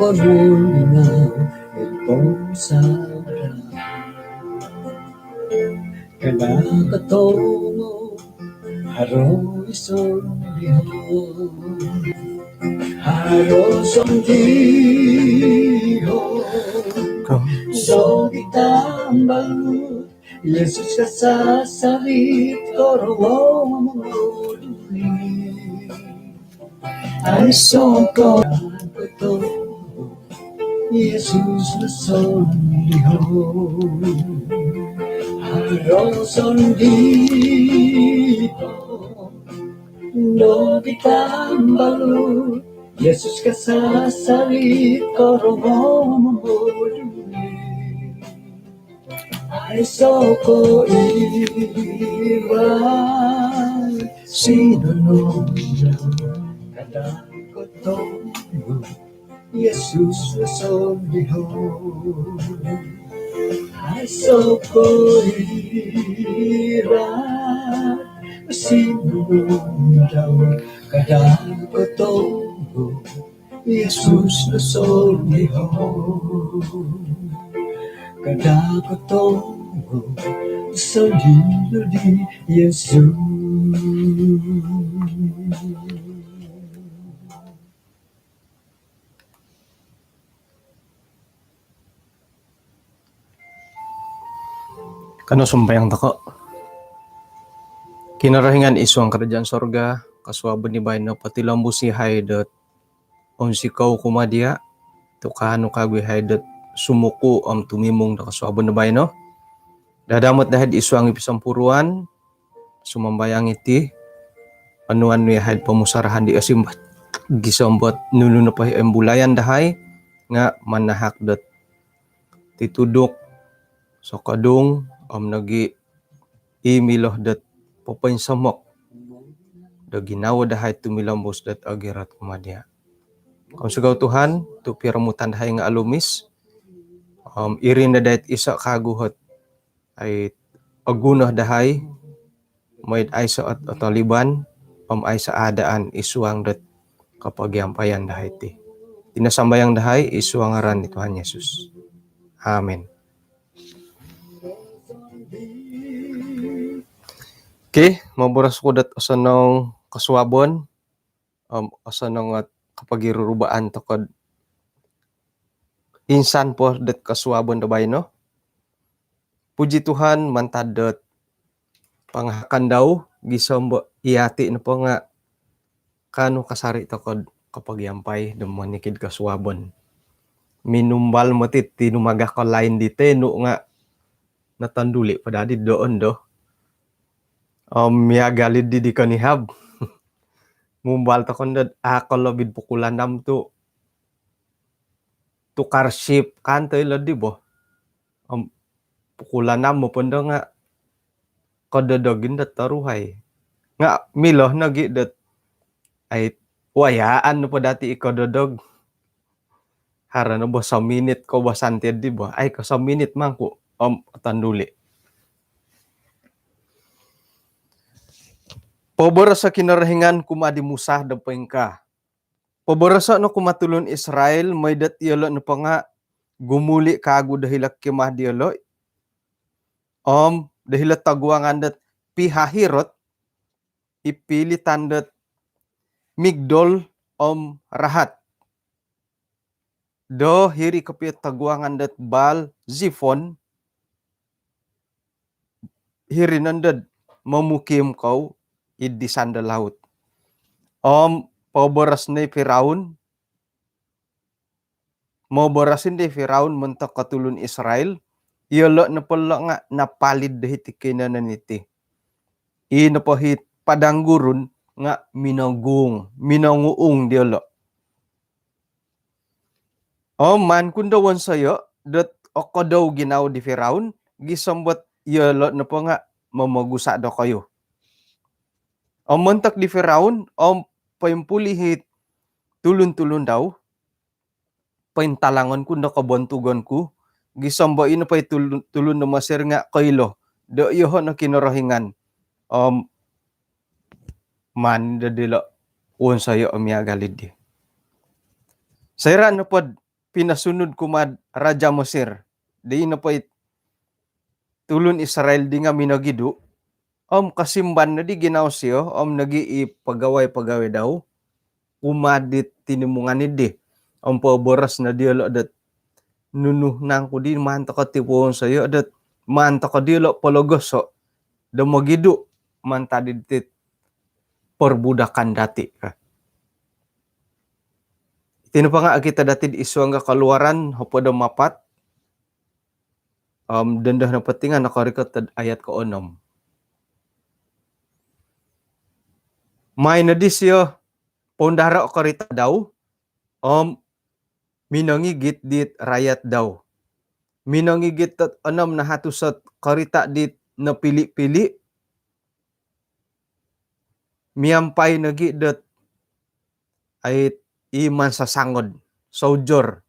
Korunang itong sarap Kanakatongo haro isondiho Haro sondiho So itambalu Yesus kasasalit Korowo mamuluni Ay soko Ito Yesus na sondiho Haro sondiho No itambalu Yesus kasasalit Korowo mamuluni Ay soko iwan Sinunod Kadang ko tono Yesus na sondiho Ay soko iwan Sinunod Kadang ko tono Yesus na sondiho Kadang ko tono Sondiho di Yesus Kano sumbayang tako. Kinarahingan iso ang kerajaan sorga, kaswabon ni Bayno, pati lambu si Haidot, on si kau kumadia, tukano kagwi Haidot, sumuku am tumimong na kaswabon ni Bayno. Dadamot dahil iso ang ipisampuruan, sumambayang iti, anuan ni Haid pamusarahan di asimbat, gisambot nuno na pa embulayan dahay, nga manahakdot, titudok, so kadung, nagi imiloh dat papain samok da ginawa dahay tumilambos dat agirat kumadya. Kung sugaw Tuhan, tu piramutan dahay nga alumis, irin na dahit isa kaguhot ay agunah dahay, may ay sa at taliban, ay sa adaan isuang dat kapag yampayan dahay ti. Tinasambayang dahay isuang aran ni Tuhan Yesus. Amen. Okay, maburas ko dat asanong kaswabon, asanong at kapag irurubaan takod insan po dat kaswabon dabay no. Puji Tuhan mantadot panghakan daw gisambo iyati na po nga kano kasari takod kapag yampay damanikid kaswabon. Minumbal motit tinumaga ko lain di teno nga natanduli padadi doon do. Miagalid di kanihab. Mumbal ta kondad akalobid pukulanam tu karship kantoy ladi bo. Pukulanam mo punda nga kadadagin dat taruhay. Nga miloh nagi dat ay wayaan no pa dati ikadadog. Harana bo sa minute ko basantid di bo. Ay ka sa minute man ko tanduli. Pabor sa kinarahingan kumadi Musa dapeng ka. Pabor sa no kumatulon Israel may dat yelo no pa nga gumuli kago dahilak kimah dielo. Dahilat taguangan dat pihahirot ipili tandat migdol rahat. Do hiri kapit taguangan dat bal zifon hiri nandad mamukim kau idi sandal laut. Paboras ni Firaun. Mabarasin di Firaun mentak katulun Israel. Iyalo na pala nga napalid dahit ikinanan iti. Inapahit padanggurun nga minanguung dialo. Man kundawan sayo dat ako daw ginaw di Firaun gisambot iyalo na po nga mamagusa daw kayo. Mentak di Firaun paimpulihit tulun-tulun daw paintalangan ko nakabontugan ko gisambain na pay tulun na masir nga kaylo do yohon na kinarahingan man dadila on sayo amya galid di. Sayra na pod pinasunod kumad Raja Mesir. Di na po tulon Israel di nga minagidu. Kasimban na di ginaw siyo, nagi pagaway daw. Kumadit tinimungan ni di. Paboras na dialo dat nunuh nang ko di manto ka tipon sayo dat manto ka dialo palogoso. Da magidu mantadit perbudakan dati ka. Tino pa nga kita dati isu nga kaluaran hapo da mapat. Dendah na patingan nakarikat ayat ke-6. May na disyo pondara o karita daw minangigit dit rakyat daw. Minangigit at anam na hatusat karita dit na pili-pili. Miyampay nagi dat ay iman sa sangod. Soldier.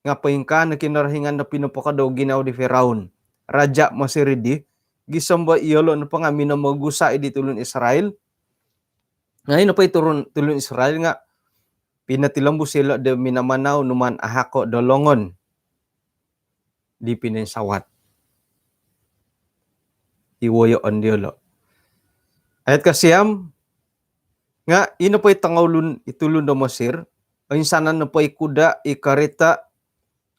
Nga paingka na kinarahingan na pinapakadaw ginaw di Firaun. Raja Masiridi. Gisamba iyalo na pa nga minamagusa di tulon Israel. Ngayon na pa tulon Israel nga pinatilambo sila de minamanaw numan ahako dolongon. Di pininsawat. Iwoyo on diolo. Ayat kasiyam nga ino pa tangawlun itulun do Masir. Ang sana na pa kuda ikarita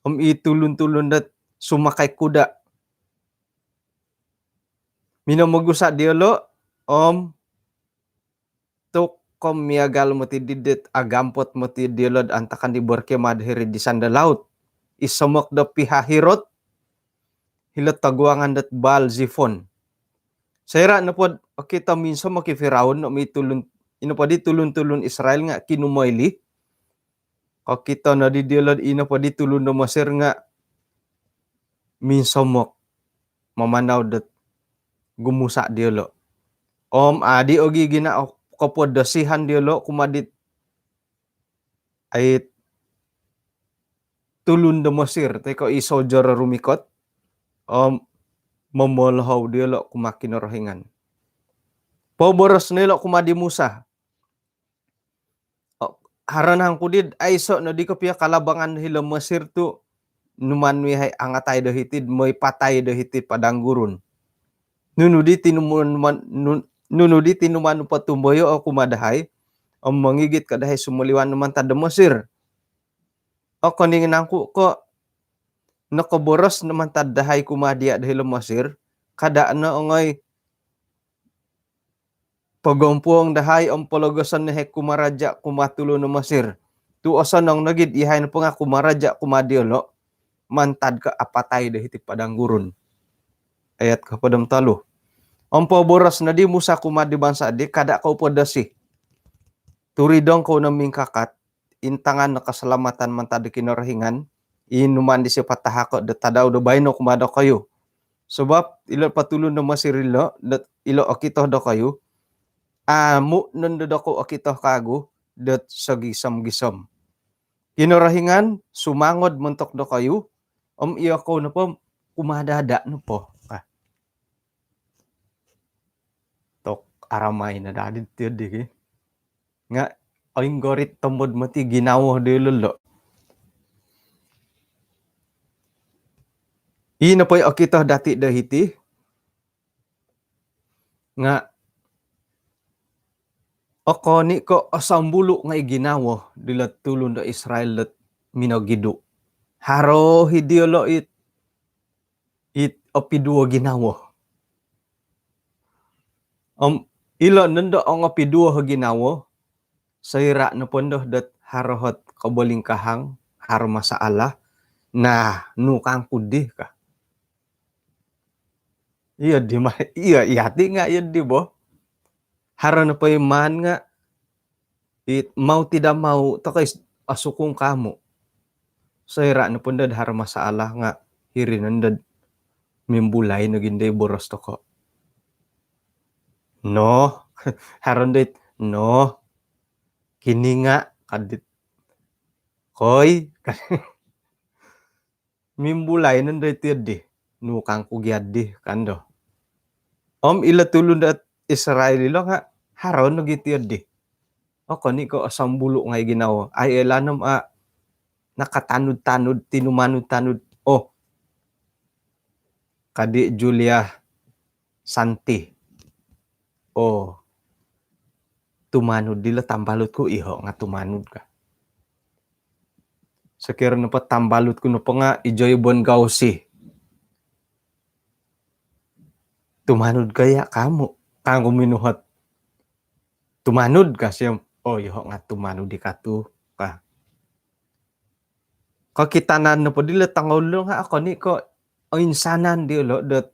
itulun-tulun dat sumakay kuda. Minamagusa diolo kom miagal mo ti didit agampot mo ti diolod antakan di borke madhiri di sandalaut. Isamok da pihahirot hilot taguangan dat Baal Zifon. Sayra na po kita minsan makifiraon no may tulun ino pa di tulun-tulun Israel nga kinumayli. Kita na di diolod ino pa di tulun no Masir nga minsan mo mamanaw dat gumusa diolo. Adi ogi gina kapod dasihan diolo kumadit ay tulun do Masir teko isoldier rumikot mamolhaw diolo kumakinorohingan. Paboros nilo kumadi Musa. Haranang kudid ay so no di ko piya kalabangan hilo Masir tu numan mihay angatay do hitid moy patay do hitid padang gurun. Nunudi tinuman patumboyo o kumadahay mangigit kadahay sumuliwan naman tada Masir. O kaningin ko nakaboros naman tadahay kumadia dahil Masir kada na ongay pagompuang dahay ang palogasan ni kumaraja kumatulo no Masir. Tuosan ang nagid ihay na po nga kumaraja kumadiolo mantad ka apatay dahiti padang gurun. Ayat kapadam talo. Ang paboras na di Musa kumadiban sa di kada ka upadasi. Turidong ko na mingkakat intangan na kasalamatan mantad kinarahingan inuman di siya patahako datadaw do bayno kumadaw kayo. Sebab ilo patulon na Masirilo ilo akito do kayo. Mu nandodako akito kago dat sagisam-gisam. Kinarahingan sumangod mentok do kayo iya ko na po kumadada no po. Tok aramay na dadid tiyod nga aling gorit tamod mati ginawa di lolo. Ina po akito dati dahiti nga ako ni ko asambulo nga iginawo dilat tulon da Israel dat minagidu. Haro hidiolo it opiduo ginawo. Ilo nando ang opiduo ginawo sayra na pondo dat harohot kabaling kahang haro masaala na nukang kudi ka. Iya di ma iya yati nga iya di bo. Haro na pa man nga mau tidak mau takay asukong kamo. Sayra na pundad haro masaala nga hirinandad mimbulay na ginday boros to ko. No, haron dit no. Kini nga kadit koy mimbulay nanday tiyadi nukang kugyadi kando. Ila tulun dat Israel ilo nga haron nagitiyadi. O kani ko asambulo nga ginawa ay elanam nakatanud-tanud, tinumanud-tanud. Oh, kadi Julia Santi. Oh, tumanud dila tambalut ko iho nga tumanud ka. Sekira na pa tambalut ko na pa nga ijoy bon gausi. Tumanud kaya kamu. Kang minuhat. Tumanud ka siya. Oh, iho nga tumanud di katu ka. Ko kita na po dila tangolo nga ako ni ko o insanan di lo dat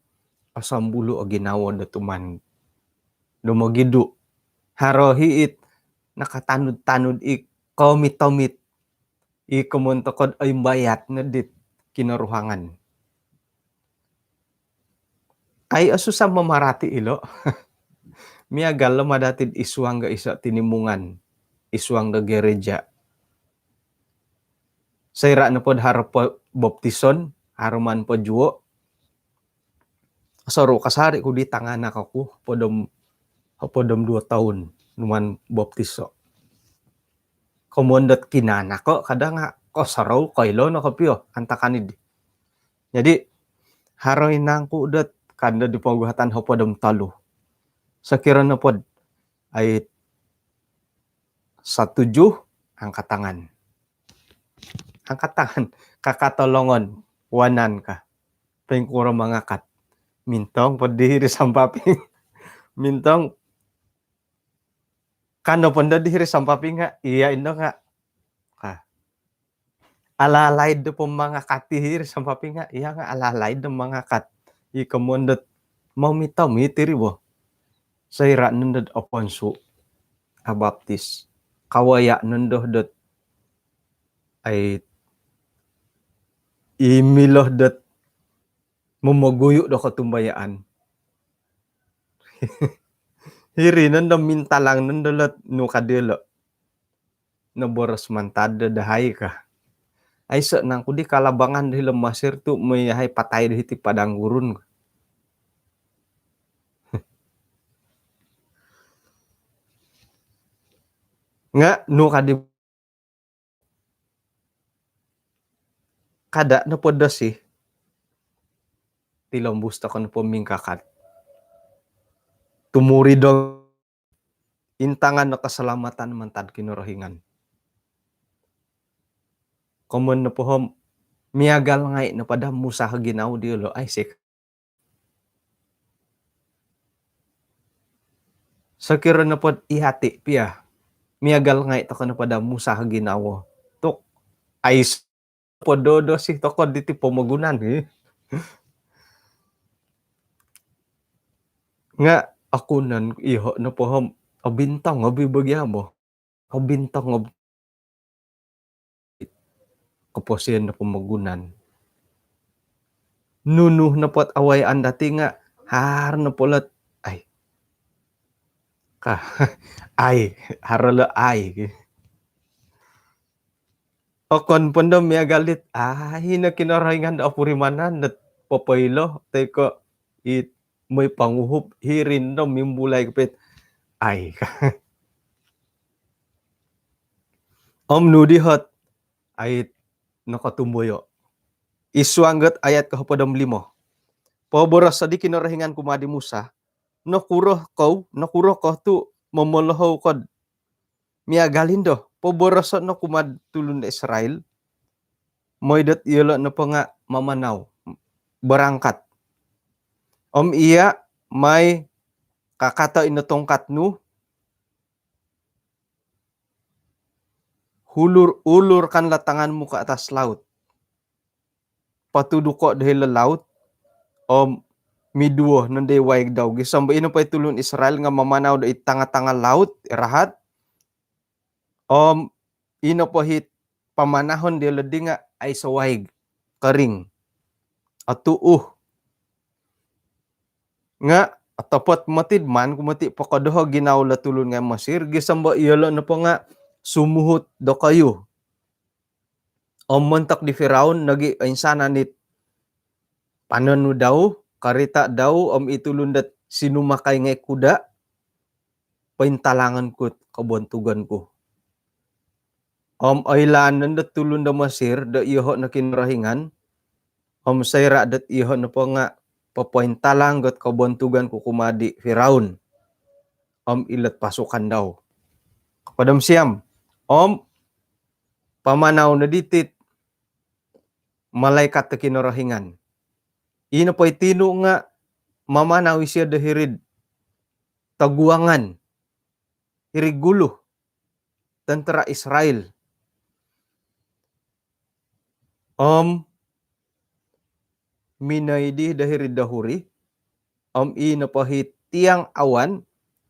asambulo o ginawa da tuman. Dumogidu. Harohi it nakatanud-tanud komit-tomit. Kumuntakod ay bayat na dit kinaruhangan. Ay aso sa mamarati ilo. Miagal madatid iswang ga isa tinimungan. Iswang ga gereja. Sayra na pod harap po baptison. Haruman po juo. Saro kasari ko di tanganak ako. Podom 2 taon. Numan baptiso. Kumundat kinana ko. Kada nga ko saraw kailo na kapyo. Antakanid. Jadi haroy nang ko udat. Kanda di pagbuhatan ho podom talo. Sakira na pod ay 17 ang katangan. Ang katangan, kakatolongon, wanan ka. Pengkura mga kat. Mintong pod dihiri sampaping. Mintong kano panda dihiri sampaping nga. Iya indo nga. Alalay do po mga kat dihiri sampaping nga. Iya nga alalay do mga kat. Ikamundot mamitaw mitiri bo. Sayra nundod oponso abaptis. Kawaya nundoh dot ay imiloh dot mumuguyo do katumbayaan. Hiri nundom minta lang nundolot nukadilo. Naboros mantada dahay ka. Ay sa nang kudi kalabangan di lemasir tu may hay patay di hiti padang gurun. Nga nukadi kada na podo si tilombus ta kon pumingkakat. Tumuri dong intangan na kasalamatan mantad kinurahingan. Common na pohom miagal ngay na pada musa ginaw di lo ay sik. Sakira na pod ihati piya. Miagal ngay to na pada musa ginaw. Tok ay pododo si tokod diti pamagunan eh. Nga ako nan iho na pohom abintang abibagya mo. Abintang kaposian na pamagunan. Nunuh na pot away ang dati nga har na polat ay ka ay harala ay o kon pondo miya galit ay na kinarahingan da purimanan dat papaylo teko it may panguhup hirin no mimbulay kapit ay ka nudi hot ay nakatumboyo. Iswanggat ayat kahapadam 5. Paboras sa di kinarahingan kumadi Musa, nakuroh ko tu mamalahaw kod miagalin do. Paboras sa nakumad tulun na Israel, moydat iyala na pa nga mamanaw, barangkat. Iya may kakata inatongkat nu, hulur-ulur kan latangan mo ka atas laut. Patuduko dahil laut, miduo nanday waig daw. Gisamba ino pa itulun Israel nga mamanaw da itanga-tanga laut, irahat. Ino pa hit pamanahon dahil di nga ay sa waig, karing, at tuuh. Nga, atapat matid man, kumati pakadoha ginaw latulun nga Masir, gisamba iyala na pa nga sumuhot do kayo. Mantak di Firaun nagi insana nit pananu daw karita daw itulundat sinumakay nga kuda paintalangan ko kabuntugan ko. Ailanan da tulun da Mesir da iho na kinrahingan. Sayra dat iho na po nga papointalang got kabontugan ko kumadi Firaun. Ilat pasukan daw. Padam siyam. Pamanaw na ditit malaikat na kinarahingan. Ina po itino nga mamanaw siya da hirid taguangan. Hirig gulo. Tentara Israel. Minaydi da hirid dahuri. Ina po hitiang awan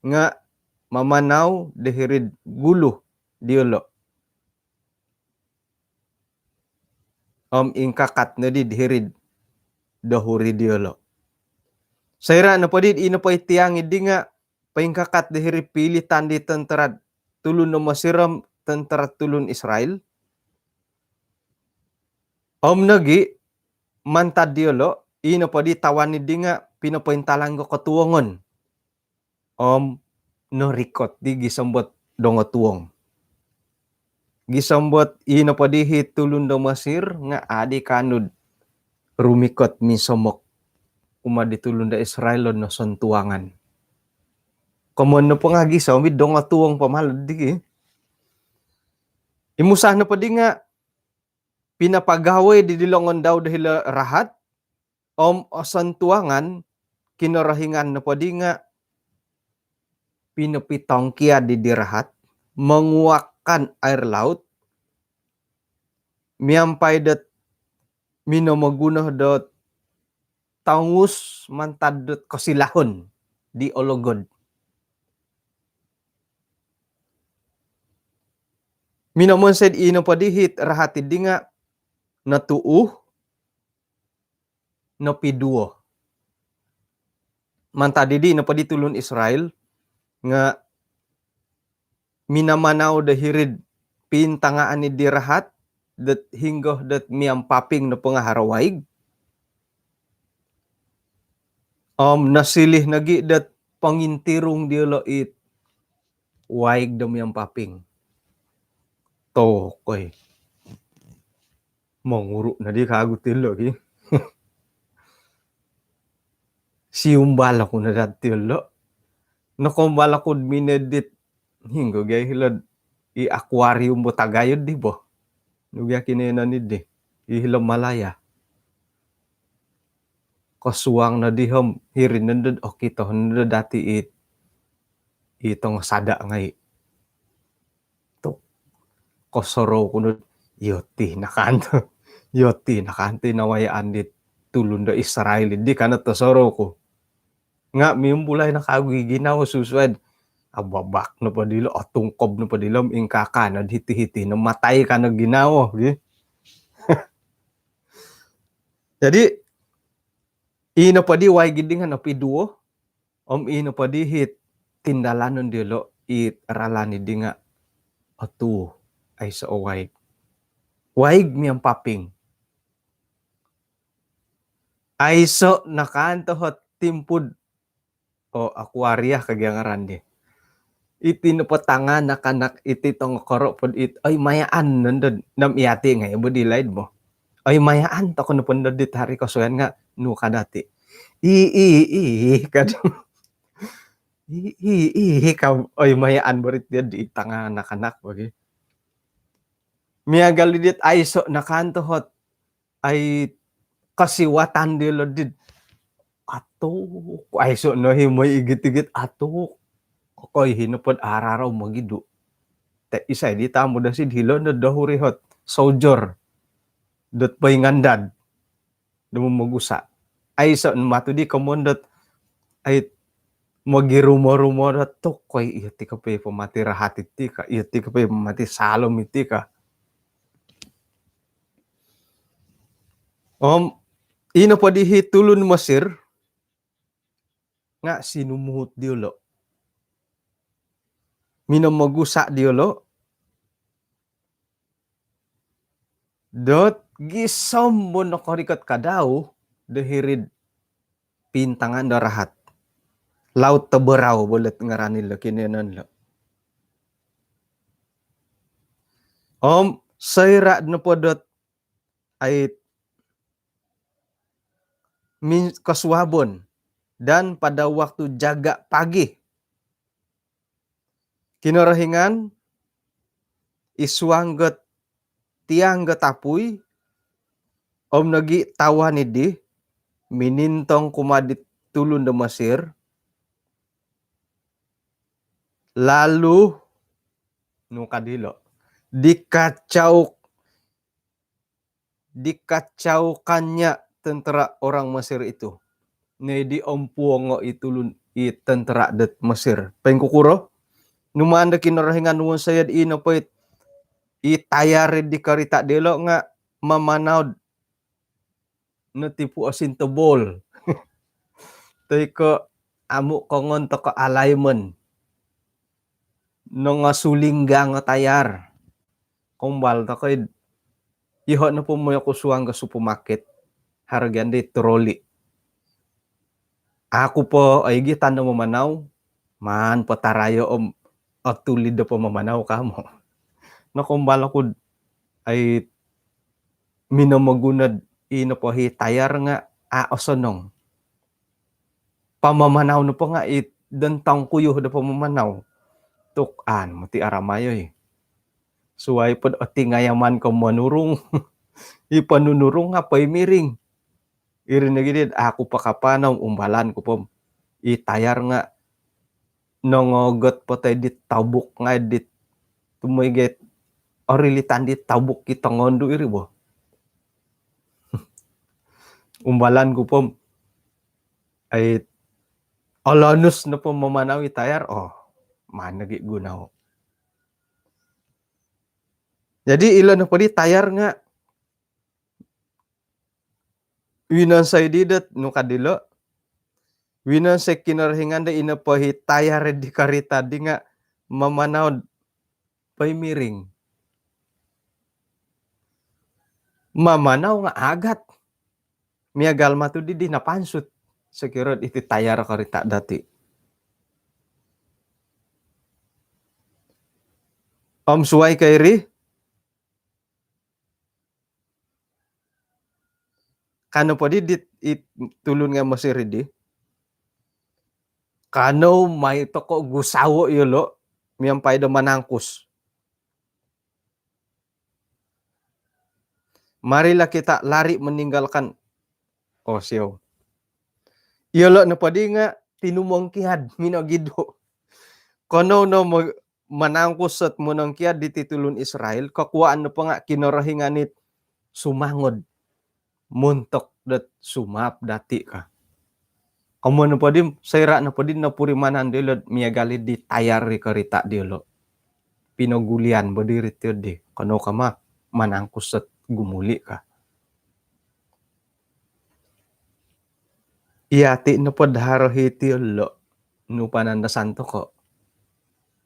nga mamanaw da hirid gulo diolo. Ingkakat na di hirid dahuri diolo. Sayra na po di ina po itiang idi nga paingkakat da hirid pilitan di tentara tulun na masiram tentara tulun Israel. Nagi mantad diolo ina po di tawan di nga pinapointalang ko katuwangon. No rikot di gisambot dongo tuwong. Gisambot ina po di hitulun da Masir nga adi kanud rumikot misomok umadi tulun da Israel no santuangan. Kamon na po nga gisambit dongo tuwong pamalad di imusah na po di nga pinapagaway di dilongon daw dahil rahat santuangan kinarahingan na po di nga pinapitong kia di dirahat menguakkan air laut miampay dat minamagunah dat tangus mantad dat kasilahon di ologod. Minamon said ino pa dihit rahatid di nga natuuh no piduo. Mantadi di no pa ditulun Israel nga minamanaw da hirid pintangaan ni dirahat dat hinggoh dat miampaping no pangaharawayg. Nasilih nagi dat pangintirong diolo it waig da miampaping. Tokoy. Manguru na di kagutin lagi. Siumbala ko na dati lo. Nakumbala ko minedit hinggo gaya hilad i-aquarium mo tagayod di bo. Nugya kinenanid di. Ihilam malaya. Kasuwang na diham hirin nandad o kita nandad dati itong sada ngay. To kosoro ko nandad yoti nakanto. Yoti nakanto nawayaan dit tulun da Israel. Di ka na tosoro ko. Nga miumbulay na kagiginaw suswed. Ababak na pa dilo, atungkob na pa dilo, ingkaka na hiti-hiti, namatay ka na ginawa. Okay? Jadi, ina pa di way gidingan na piduo, ina pa di hit tindalanon dilo, ralani di nga, atu ay sa waig. Waig miyang paping. Ay so, nakantohot timpud, o aquaria kagyangaran di. Iti napatangan na kanak iti tong koropod it ay mayaan nandod nam iyati nga ibodilaid mo ay mayaan to kuno pundod dit hari ko suyan nga no kadati kad ka ay mayaan borit di tanga na kanak bagi miagal dit ay so nakantohot ay kasiwatan dilo dit ato ay so no himoy igit-igit ato koy hinupod araraw magidu. Isa di tamo da sid hilo na dahurihot soldier dot paingandad dumumagusa. Ay sa matudi komondot ay magirumo-rumo na to koy iti ka pa pamati rahatit ti ka iti ka pa pamati salom iti ka. Ino pa di hitulun Masir nga sinumuhot diolo. Minamagusa diolo. Dot gisom mo na karikat ka daw dahirid pintangan na rahat. Laut tabaraw bulat ngaranil la kinenan la. Sayra na podot ay kaswabon dan pada waktu jaga pagi kinarahingan iswangget tiang getapuy nagi tawan idi minintong kumadit tulun de Mesir lalu nukadilo dikacaukannya tentara orang Mesir itu. Nedi ompuongo itulun i tentara det Mesir. Pengkukuro numanda kinarahingan nuwun sayad ino poit i tayarid di karita delo nga mamanaw netipu asin tebol. Tay ko amu kongon to ko alaymen no nga sulingga nga tayar. Kumbal to ko iho na po mo ko suwang ga supermarket hargan di troli. Aku po ay gitan na mamanaw man patarayo at tulid na po mamanaw kamo. No kumbal ako ay minamagunad ino po tayar nga osonong. Pamamanaw no po nga dentang kuyo na pamamanaw. Tukan mati aramayo Suway pod oti ngayaman ko manurong. Ipanunurong nga pa'y miring. Irinagidid ako pakapanaw umbalan ko po. Itayar nga nongogot po tayo di tabuk nga di tumiget orilitan di tabuk kita ngondo iri bo. Umbalan ko po ay alanus na po mamanaw itayar managi gunaw. Jadi ilan na po di tayar nga winansay didat no kadilo winansay kinarhingan da ina po tayar di karita di nga mamanaw pay miring. Mamanaw nga agat. Miagal matu di napansut. Sekirot iti tayar karita dati. Suway kairi. Kano po di tulun nga Mesir di. Kano may toko gusawo yolo. Miyampay da manangkus. Marilah kita lari meninggalkan siyaw. Yolo na po di nga tinumongkiad minagido. Kono no manangkus at munangkiad di titulun Israel. Kakuaan na po nga kinarahinganit sumangod. Muntok dat sumap dati ka. Kamu na po din, sayra na po din na purimanan dilo miyagali di tayar ri karita dilo. Pinogulian bo di rito di. Kano ka manangkus at gumuli ka. Iyati na po dharo hiti lo. Nupanan na santo ko.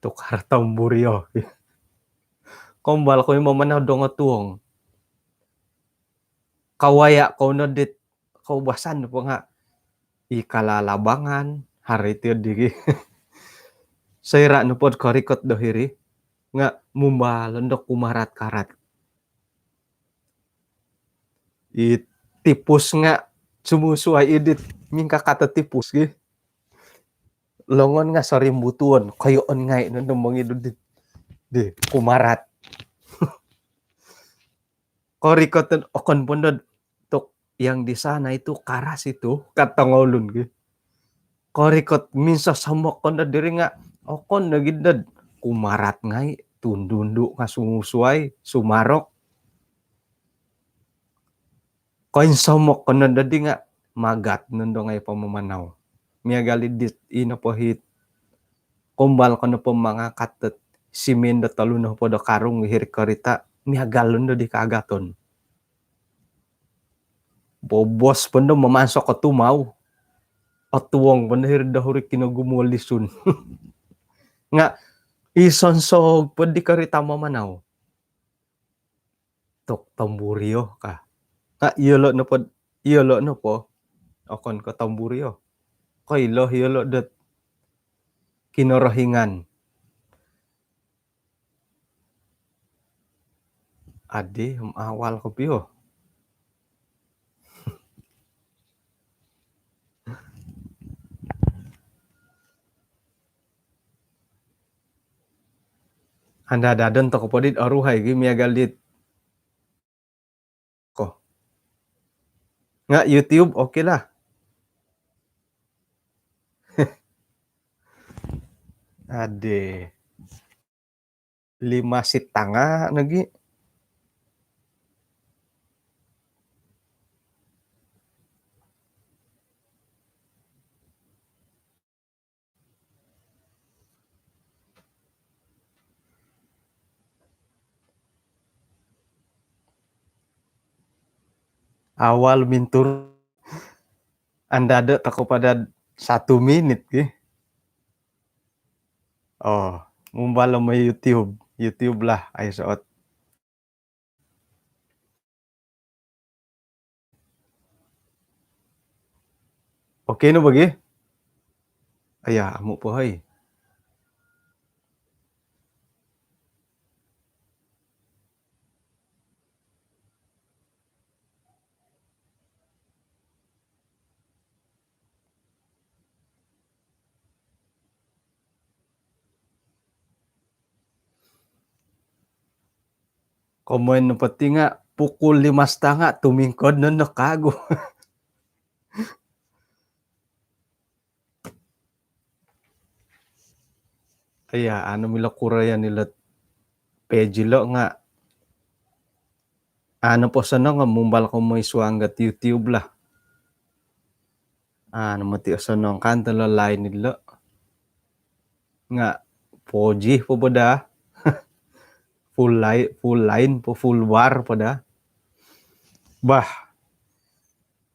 Tukar tamburyo. Kumbal ko yung mamanaw dong tuwong. Kawaya ko na dit. Kaubasan po nga. Ikalalabangan. Hari tiyo di. Sayra na po karikot dohiri. Nga mumbalon do kumarat-karat. Tipus nga. Sumusuay edit. Mingka kata tipus gi. Longon nga sa rimbutuan. Kayoon nga nandang mga idod di kumarat. Korikot okon pundod. Tok yang di sana itu karas itu. Katangolun gi. Korikot minsa samok kon na diri nga. Okon nagindad. Kumarat nga tundundu nga sumusuay. Sumarok. Koin samok kon na dadi nga. Magat nando nga pamamanaw. Miyagali dit inapohit. Kumbal ko na po mga katat. Simen da talo na po da karong hirikarita. Miyagalon na di kagaton. Bobos po na mamasok ko tumaw. At tuwang po na hiridahuri kinagumulisun. Nga isonsog po di karita mamanaw. Tok tamburyo ka. Nga iyolo na po. Okon ko tamburyo. Kailo hiyolo dat kinarahingan. Ade awal ko piyo. Handa dadon to ko podit aruhay gi miagalit ko. Nga YouTube okay lah. Ade 5 sitanga lagi. Awal mintur anda ada tako pada 1 menit gi. Oh, mumbalo may YouTube. YouTube lah ay soot. Okay no bagi? Aya, amo po hay. Komen no pati nga pukul 5:30 tumingkod no nakago. Aya, ano mila kuraya nila pejilo nga ano po sana nga mumbal ko mo isuanggat YouTube lah. Ano mati sana ang kanto la line nila. Nga poji po boda. full line po full war pada. Bah,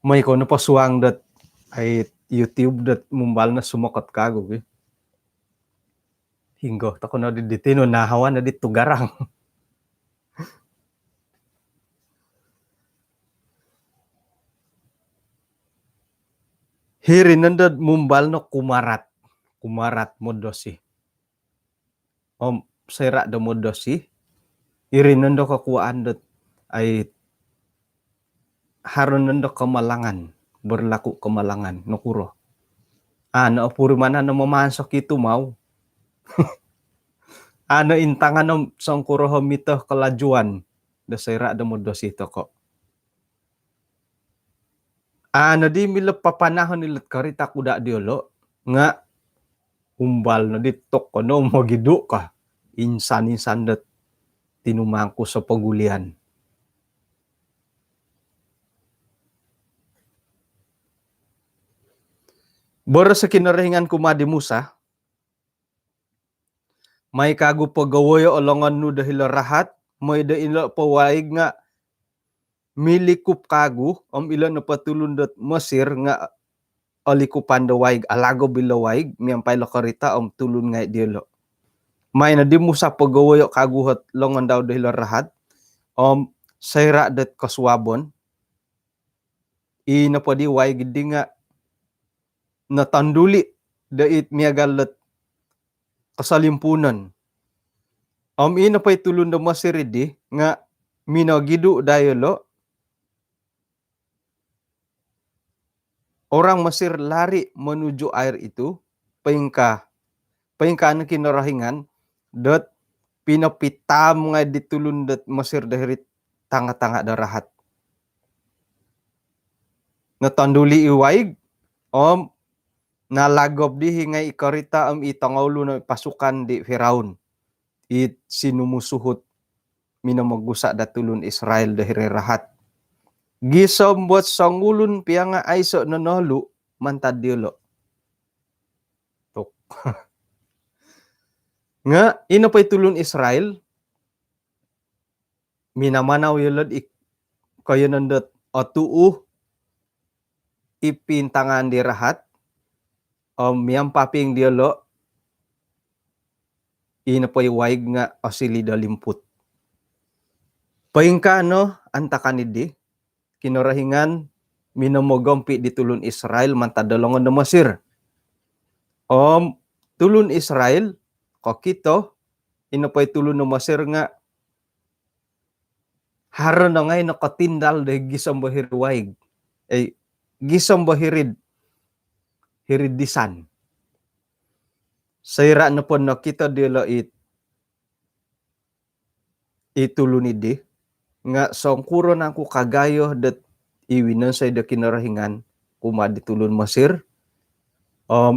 may ko na pa suang dat ay YouTube dat mumbal na sumakot kago. Hinggo, tako na ditino nahawan na dito garang. Hirin nandad mumbal no kumarat. Kumarat mo dosi. Sera do mo dosi. Irin nando kakuaan dat ay haron nando kamalangan. Berlaku kamalangan. Nukuro. Ano puri mana no mamasok ito mau. Ano intangan no sangkuro homito kalajuan. Da sera do mo dosi to ko. Ano di mila papanahon nilat karita kuda diolo. Nga umbal na ditok ko no magidu ka. Insan dat tinumangko sa pagulian. Boro sa kinarahingan kumadi Musa, may kago pagawayo olongan no dahil rahat, may da ila pawaig nga milikup kago, ilan na patulundat Masir nga alikupan da waig, alago bila waig, miyampay lakarita tulun nga dielo. May na di Musa pagawayo kaguhat longan daw dahil rahat, sayra dat kaswabon, inapadi waig di nga natanduli dait miyagalat kasalimpunan. Ina pa'y tulun na masiridi nga minagidu dayolo. Orang Masir lari menuju air itu. Paingka na kinarahingan. Dat pinapitam nga ditulun dat Masir dahil tanga-tanga darahat. Natanduli iwaig. Nalagob di hingay ikarita itangaulo na pasukan di Firaun. It sinumusuhot minamagusa datulun Israel dahil rahat. Gisom buat sangulun piya nga aiso nanolu mantad diolo. Tok. Nga ino pa'y tulun Israel minamanaw yulod kayo nandat atuuh ipintangan di rahat miyang paping diolo ino pa'y waig nga osilida limput. Paingka no antakanidi kinarahingan minamogompi di tulun Israel mantadalongan na Masir. Tulun Israel kokito ino pa'y tulun na Masir nga Haro na ngay nakatindal de gisam bahirwaig. Gisam bahirid hiridisan. Sayra na po nakita dila itulunidi nga songkuro na ko kagayo dat iwinan sa ida kinarahingan kumadi tulun Masir.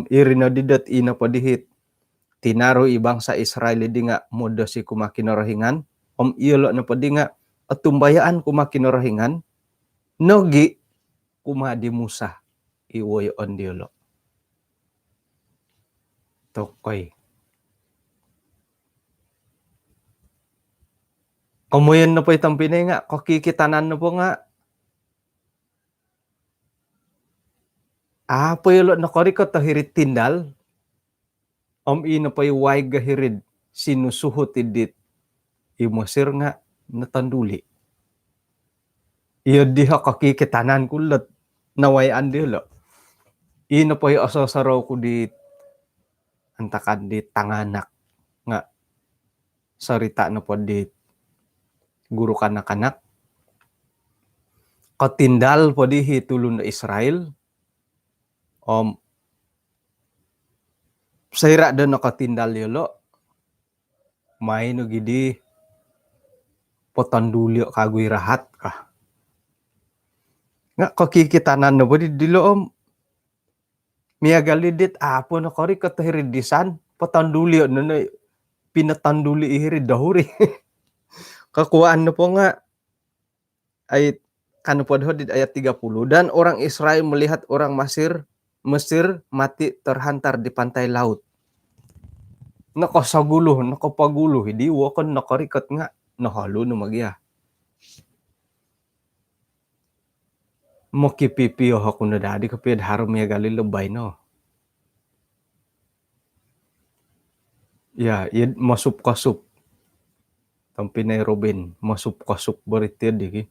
Irina didat ina padihit tinaro ibang sa Israel di nga moda si kumakinarahingan. Iyalo na padi nga at tumbayaan kumakinarahingan nogi kumadi Musa iwoy on diolo. Tokoy. Kamuyan na po itang pinay nga, kakikitanan na po nga. Po yun na kori ko tahirit tindal. Ina pa yung waig gahirid sinusuhot idit. Imasir nga natanduli. Iyo diha kakikitanan kulat nawayan dilo. Ina pa yung asasaraw ko dit antakan dit tanganak nga sarita na po dit guru kanak-kanak. Katindal po di hitulun na Israel. Sayra da nakatindal yolo. May nagidi potandulyo kagoy rahat ka. Nga kakikitanan na po di dilo miyagalidit apo na kori katahiridisan potandulyo na pinatanduli ihirid dahuri. Kakuhaan na po nga ay kanupodhodid ayat 30 dan orang Israel melihat orang Mesir mati terhantar di pantai laut. Nakasaguluh, nakapaguluh, hindi wakan nakarikat nga nahalo na magya. Makipipiyo ako na dadi kapit harum ya gali lebay no. Ya, masup kasup. Tampinay Robin, masup kasup baritir di.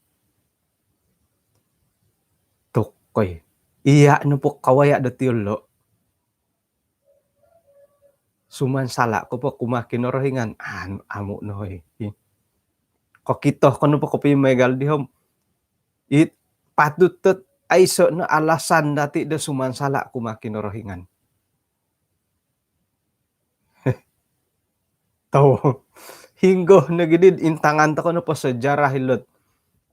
Tokoy. Iya no po kawaya datiulo. Sumansala ko po kumakinarahingan. Amo no eh. Kakito kano po kapi megal dihom. Patutot ay so na alasan dati da sumansala kumakinarahingan. Tao. Hinggo nagidid intangan ta ko no po sa sejarah hilot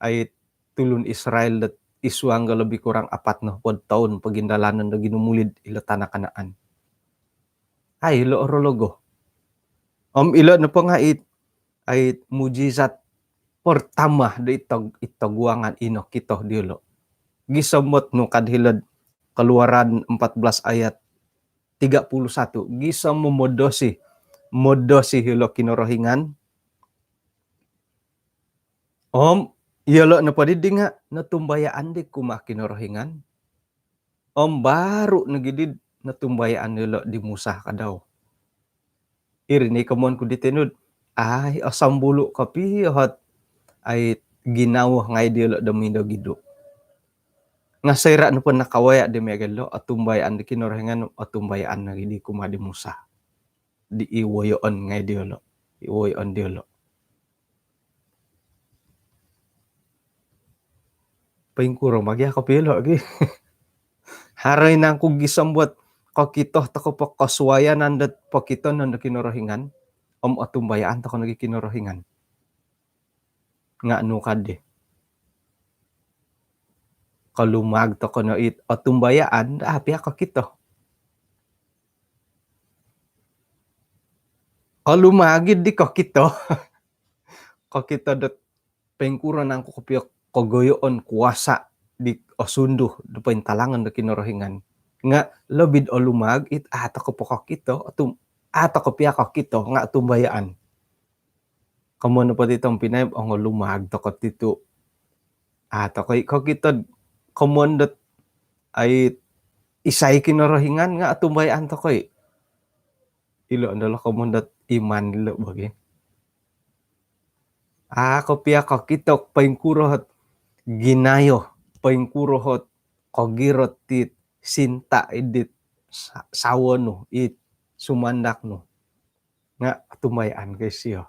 ay tulun Israel dat isuang lebih kurang 4 na pod taon pagindalanan na ginumulid ilo tanah Kanaan. Ay ilo orologo. Ilo na po nga ay mujizat pertama da itaguangan inok kito diulo. Gisamot no kadhilad Keluaran 14 ayat 31. Gisam modosi hilo kinorohingan. Iyalo na padidi nga natumbayaan di kumakinorohingan. Baru nagidid natumbayaan nilo di Musa kadaw. Irini kamon ko ditenud. Ay asambulo kapi hot ay ginawa ngay dilo damindo gido. Nga sayra no po nakawaya di megalo atumbayaan di kinorohingan atumbayaan na di kumadi Musa. Di iwoyon ngay dilo. Iwoyon dilo. Paingkuro magya kapilo lagi. Haray nang kung gisambot kakito tako pa kaswayan nandat pakito nanda kinorohingan. Atumbayaan tako nagi kinorohingan. Nga ano kade. Kalumag tako na atumbayaan api kakito. Kalumagid di kakito. Kakito dat paingkuro nang kukupiyok kogoyoon kuwasa di osundo do talangan da kinorohingan nga lobid o lumag ata ko po kakito ata ko piya kakito nga tumbayaan kamo no pa ditong pinay ang lumag to katito ata ko kakito komondot ay isay kinorohingan nga tumbayaan to ko ilo andala komondot iman lo bagi ko piya kakito paingkuro ginayo paingkurohot kogirot tit sinta edit sawo no sumandak no nga tumayan kay siya.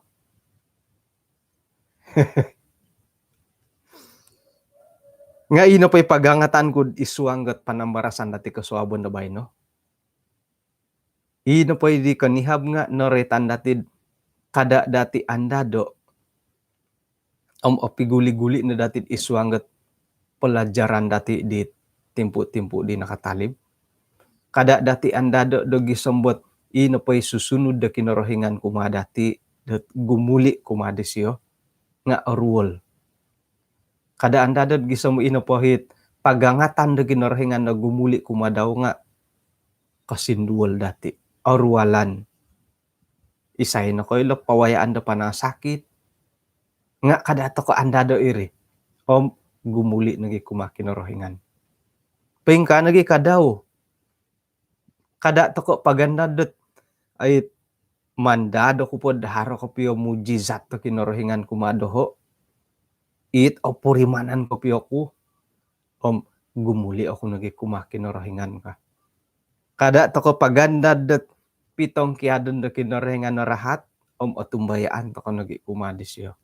Nga ino pa'y pagangatan ko isuanggat panambarasan dati kasuabon na bay, no? Ino pa'y di kanihab nga noretan dati kada dati andado opiguli-guli na dati isuanggat pelajaran dati di timpu-timpu di nakatalib. Kada dati andado dogi sambot ino pa'y susunod da kinorohingan kumadati dat gumuli kumadisyo nga arwol. Kada andado dogi sambo ino pahit pagangatan da kinorohingan na gumuli kumadaw nga kasindual dati arwalan. Isay na ko ilo pawayaan da pa na sakit nga kada to ko andado iri gumuli nagi kumakinorohingan. Pingka nagi kadaw kada to ko pagandadot ay mandado ko po daharo ko piyo mujizat to kinorohingan kumadoho it o purimanan ko piyo ko gumuli ako nagi kumakinorohingan ka. Kada to ko pagandadot pitong kiadon do kinorohingan na rahat otumbayaan to ko nagi kumadisyo.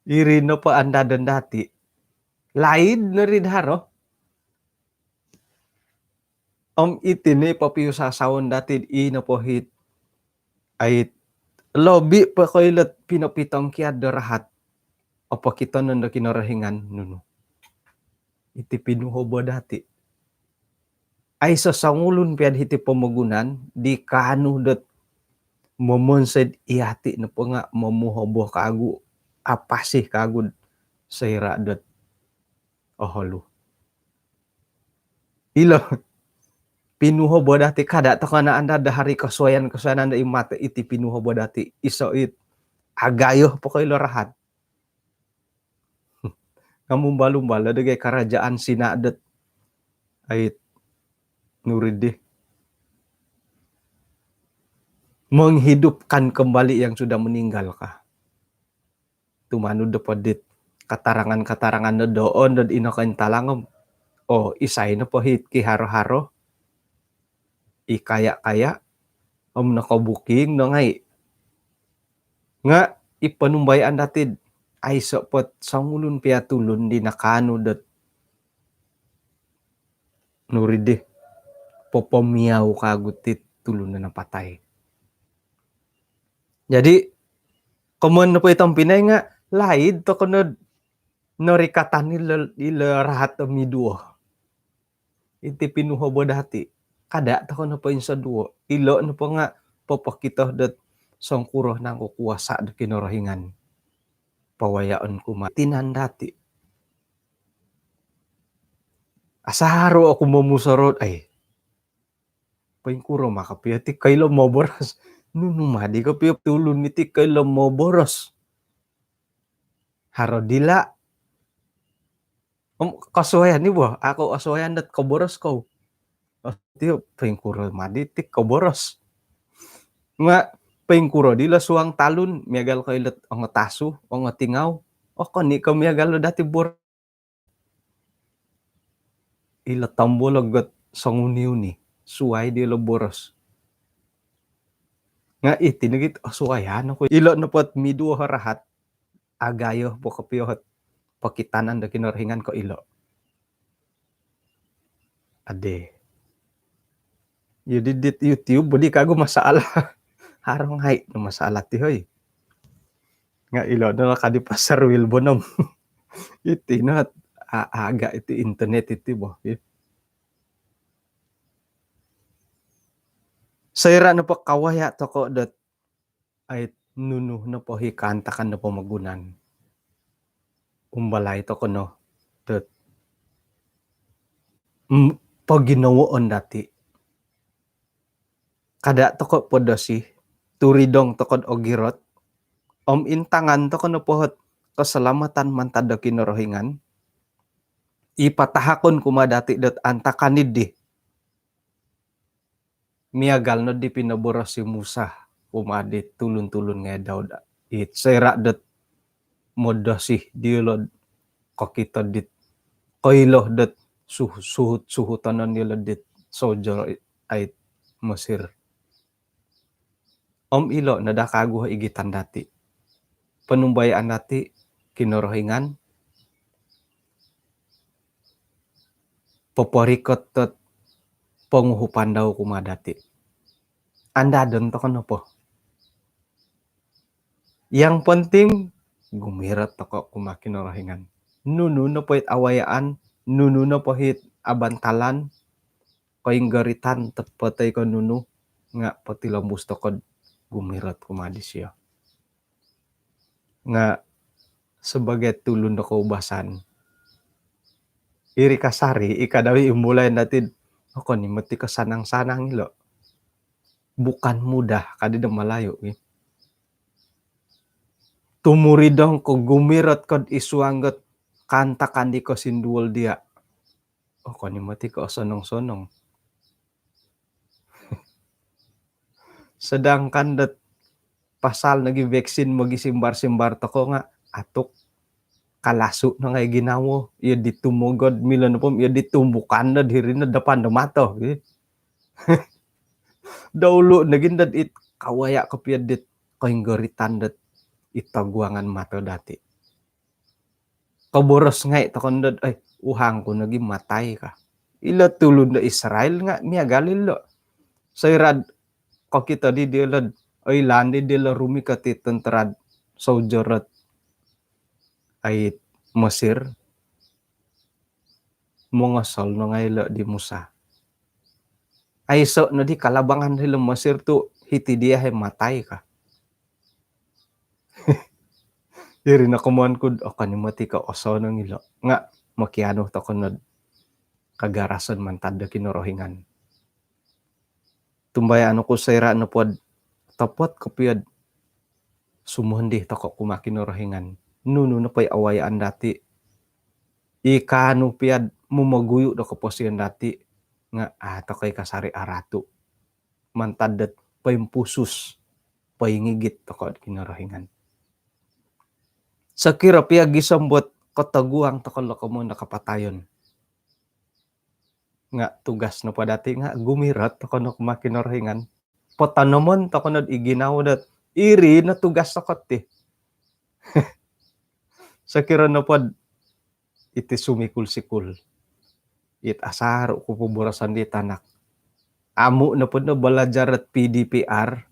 Iri no pa andadan dati laid na rin haro itini papiyo sasawon dati ino po hit ay lobby pa ko ilat pinapitong kiad rahat opo kita nanda kinarahingan nuno iti pinuhobo dati ay sa sangulun piad hiti pamagunan di kanu dat momonsed iati na po nga mamuhobo kagu apasih kagud sa ira dat oholo ilo pinuhobo dati kada to kana anda dahari kasuayan anda imata iti pinuhobo dati iso it agayo po kayo rahat kamumbalo-balo dagay karajaan sinadat ay nuridi menghidupkan kembali yang sudah meninggal ka tumanud dapat dit katarangan-katarangan na doon dan inokan talangom isay na po hit ki haro-haro ikaya-kaya nakabuking no ngay nga ipanumbayaan dati ay sopot sangulun piatulun di nakano dat nuridi popomiyaw kagutit tulun na napatay. Jadi kumun na po itong pinay nga laid to kunod norikatan nila rahat miduo iti pinuhobo dati kada to na po yung sa duo ilo na po nga popakito dat sangkuro nang kukuwasa da kinorohingan pawayaan kuma tinan dati asaro ako mamusarot ay painkuro makapiyati kaylo moboras nunumadi ka piyo tulun niti kaylo moboros haro dila kasuayan ni bo ako asuayan dat kaboros ko tiyo painkuro madi tik kaboros nga painkuro dila suang talun miagal ko ilat ang tasu ang tingaw kani ka miagal dati bor ila tambolagot sanguniw ni suway dila boros nga itinagit suwayan ako ilo na pot miduo harahat agayo po kapiyot pakitanan da kinarhingan ko ilo ade yudidit YouTube budi kago masala harong hay no masala ti hoy nga ilo na kadipasar wilbonom iti na aga iti internet iti bo sayra na po kawaya to ko dat ay nuno na po hikantakan na po magunan umbalay to ko no dat pag ginawoon dati kada to ko podosi turidong to ko ogirot intangan to ko no pohot kasalamatan mantada kinorohingan ipatahakon kumadati dat antakanid di miagal no di pinaboros si Musa kumadit tulun-tulun nga daw it sayra dat modosi diolod kokito dit koilo dat suhut-suhutanan nila dit sojo ay Mesir ilo nadakago igitan dati panumbayaan dati kinorohingan paporikot tot penguhupan daw kumadati. Anda don to kan po. Yang penting gumirat toko kumakinorohingan. Nunu na pohit awayaan, nunu na pohit abantalan, koing garitan tepatay ko nunu nga patilambus toko gumirat kumadisyo. Nga sebagai tulun na kaubasan. Iri kasari, ikadawi imulay natin, ako ni mati kasanang-sanang ilo. Bukan mudah, kadida malayo. Tumuridong ko gumirat ko isuanggot kanta kandi ko sinduol dia. Ako ni mati ko sonong-sonong. Sedangkan dat pasal nagi vaksin magisimbar-simbar to ko nga atok kalasu na ngay ginawo. Iya ditumugod milan pom iya ditumbukan na diri na depan na mato. Daulo naging dat it kawaya kapiad dit koinggoritan dat itaguangan mato dati. Kaboros ngay takon dat ay uhang ko naging matay ka. Ila tulun na Israel nga miya galilo. Sayrad ko kita di dilad ay landi dila rumi kati tenterad soldier ay Mesir mga sol no ngaylo di Musa. Ay so no di kalabangan nila Mesir tu hiti dia hay matay ka. Diri na kumuan ko akan mati ka oso ng ilo. Nga makiano to kunod kagarason man tada kinorohingan. Tumbaya ano ko sayra na pod tapot kapiad sumundi to ko kumakinorohingan. Nuno na pa'y awayaan dati. Ikano piad mumaguyo do kaposiyan dati nga ato kay kasari arato. Mantadat pa'y pusus pa'y ngigit to ko kinorohingan. Sa kira piag gisambot kataguang to ko mo nakapatayon. Nga tugas na pa dati nga gumirat to ko na kumakinorohingan. Potanomon to ko na iginaw dat iri na tugas na kote. Sa kira na pod iti sumikul-sikul. It asar ko puburasan di tanak. Amo na pod na balajar at PDPR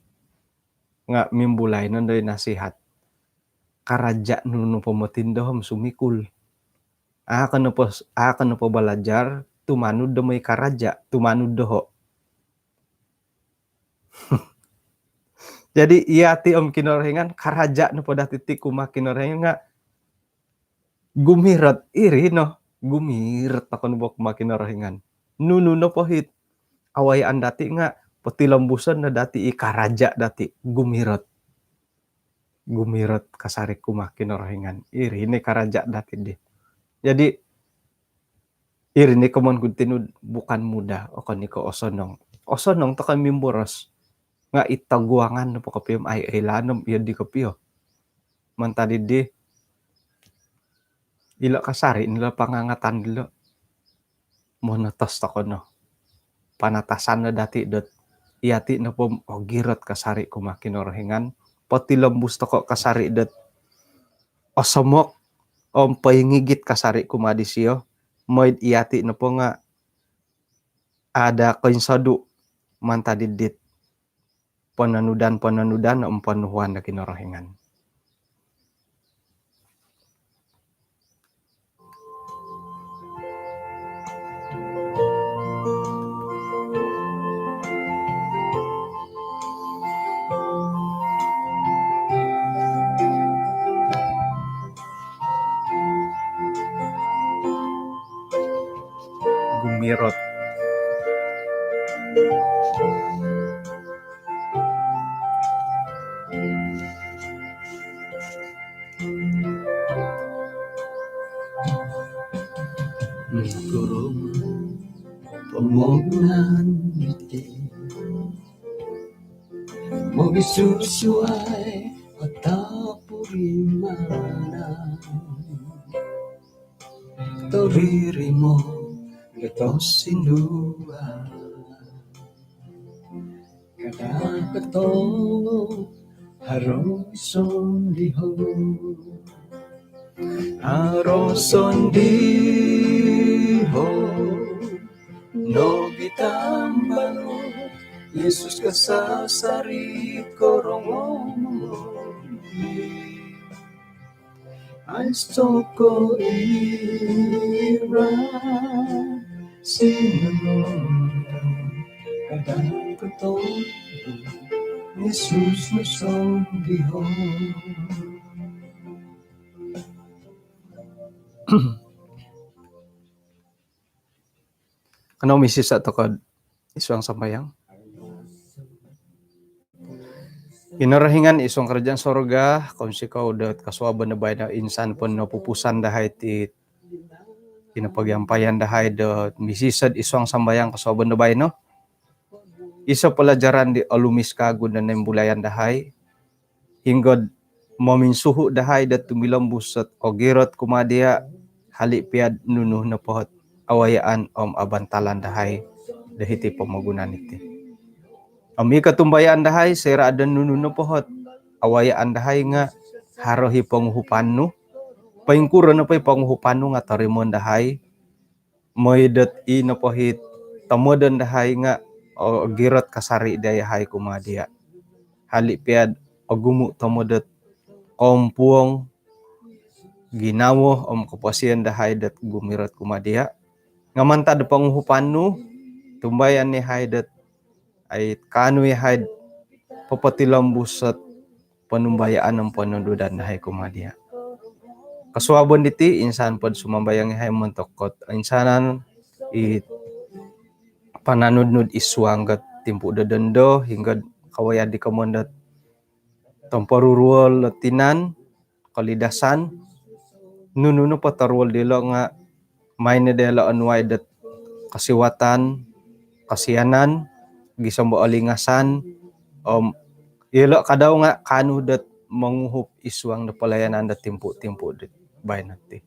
nga mimbulay na doy nasihat. Karaja nuno pamatindahom sumikul. Akan na po balajar tumanud do may karaja, tumanud doho. Jadi iya ti om kinorohingan karaja no po dati ti kumakinoringan nga gumirat iri no. Gumirat ako no kumakinoringan. Nuno no po hit awayaan dati nga patilambusan na dati ikaraja dati gumirat. Gumirat kasari kumakinoringan. Iri ni karaja dati di. Jadi iri ni kumon kuntinud bukan mudah o kaniko osonong. Osonong to kami mimboros. Nga itaguangan na po kapiyom ay ilanom iya di kapiyo. Mantadi di ila kasari nila pangangatan nila. Monotos ako no. Panatasan na dati dot iyati na po girat kasari kumakinorohingan. Pati lambus to ko kasari dot osomok o pahingigit kasari kumadisiyo. Moid iyati na po nga ada kainsadu mantadi dit. Pananudan na umpanuhan na kinorohingan. Gumirot. Kurung pemogunan iti mo gisusuay atau purimana toriri mo gatos indua kada kato Haroson diho no bitambalo Yesus kasasari korongomo Aistoko ira sinanonda kadang ketong Yesus nusong diho Ano misis ato ka isang sambayang? Inarahingan isong kerajaan sorga, kung sikaw dat kaswaban na bay na insan pon na pupusan dahay ti kinapagyampayan dahay dat misisad isang sambayang kaswaban na bay no? Isa pelajaran di alumis kagod na nembulayan dahay, hinggod maminsuho dahay dat tumilambus at ogirot kumadia halipiad nunuh na pohot awayaan abantalan dahay dahiti pamagunan iti. Ami katumbayaan dahay sira adan nunuh na pohot awayaan dahay nga harohi panguhupan paingkura na pa'y panguhupan nga tarimon dahay moidat na pohit tamodan dahay nga o girot kasari dayahay kumadia halipiad agumu tamodat kompuong ginawo kapasian dahay dat gumirot kumadia ngamantad panguhupan tumbayan ni haydat ay kanu yahay papatilambus at panumbayaan ng panunudan dahay kumadia kaswabon diti insan pod sumambayang yahay montokot insanan pananudnud iswanggat timpu dadendo hingga kawaya di kamondat tamparurual latinan kalidasan nununo patarwal dilo nga may na dela anway dat kasiwatan kasiyanan gisamba alingasan ilo kadaw nga kanu dat manguhup iswang na palayanan dat timpu-timpu dat bay nati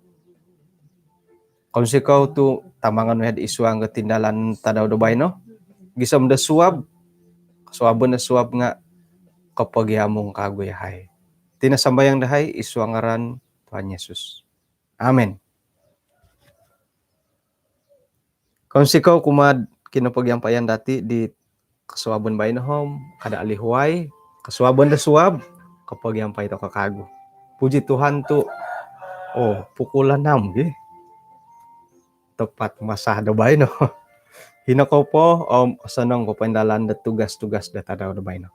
kung sikaw tu tamangan mo iswang nga tindalan tadaw do bay no gisam da suwab kaswabon na suwab nga kapag yamong kaguyahay tinasambayang dahay iswangaran Tuhan Yesus amen. Kung sikaw kumad kinapagyampayan dati di kaswabon bay no hom kada alihuay kaswabon da suwab kapag yampay to kakago puji Tuhan tu pukulan nam tepat masa do bay no hinako po sanang ko pandalan da tugas-tugas da tadaw do bay no